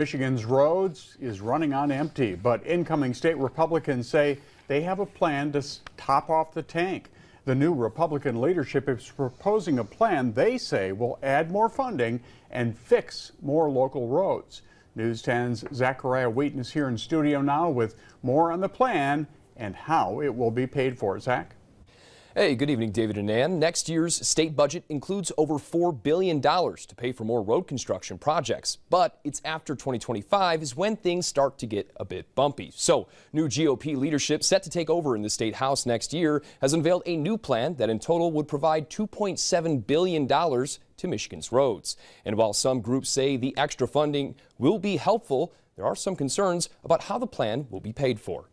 Michigan's roads is running on empty, but incoming state Republicans say they have a plan to top off the tank. The new Republican leadership is proposing a plan they say will add more funding and fix more local roads. News 10's Zachariah Wheaton is here in studio now with more on the plan and how it will be paid for. Zach? Hey, good evening, David and Ann. Next year's state budget includes over $4 billion to pay for more road construction projects. But it's after 2025 is when things start to get a bit bumpy. So new GOP leadership set to take over in the state house next year has unveiled a new plan that in total would provide $2.7 billion to Michigan's roads. And while some groups say the extra funding will be helpful, there are some concerns about how the plan will be paid for.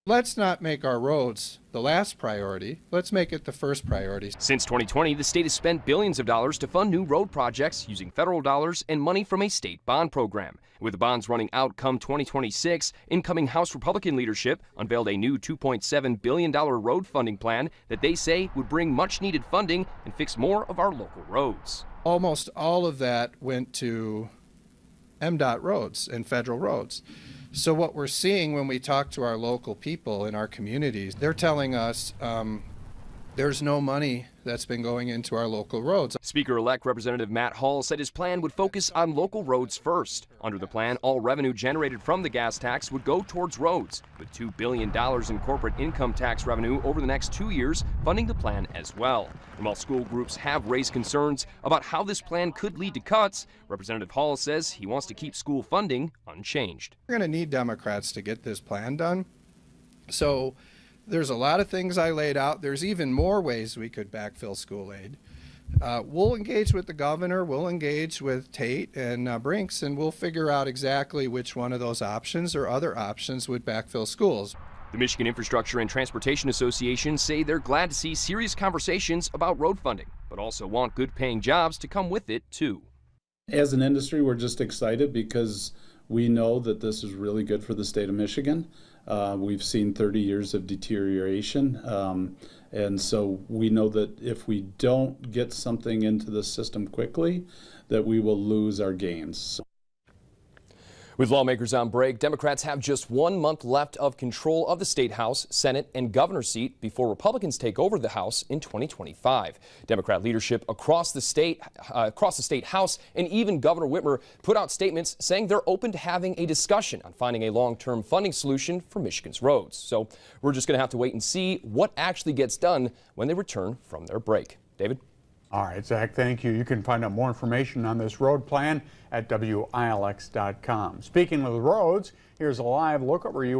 Let's not make our roads the last priority. Let's make it the first priority. Since 2020, the state has spent billions of dollars to fund new road projects using federal dollars and money from a state bond program. With the bonds running out come 2026, incoming House Republican leadership unveiled a new $2.7 billion road funding plan that they say would bring much needed funding and fix more of our local roads. Almost all of that went to MDOT roads and federal roads. So what we're seeing when we talk to our local people in our communities, they're telling us there's no money that's been going into our local roads. Speaker-elect Representative Matt Hall said his plan would focus on local roads first. Under the plan, all revenue generated from the gas tax would go towards roads, with $2 billion in corporate income tax revenue over the next 2 years funding the plan as well. And while school groups have raised concerns about how this plan could lead to cuts, Representative Hall says he wants to keep school funding unchanged. We're going to need Democrats to get this plan done. So there's a lot of things I laid out. There's even more ways we could backfill school aid. We'll engage with the governor, we'll engage with Tate and Brinks, and we'll figure out exactly which one of those options or other options would backfill schools. The Michigan Infrastructure and Transportation Association say they're glad to see serious conversations about road funding, but also want good-paying jobs to come with it, too. As an industry, we're just excited because we know that this is really good for the state of Michigan. We've seen 30 years of deterioration, and so we know that if we don't get something into the system quickly, that we will lose our gains. With lawmakers on break, Democrats have just 1 month left of control of the state house, Senate, and governor's seat before Republicans take over the House in 2025. Democrat leadership across the state house and even Governor Whitmer put out statements saying they're open to having a discussion on finding a long-term funding solution for Michigan's roads. So we're just going to have to wait and see what actually gets done when they return from their break. David? All right, Zach, thank you. You can find out more information on this road plan at WILX.com. Speaking of the roads, here's a live look at where you are.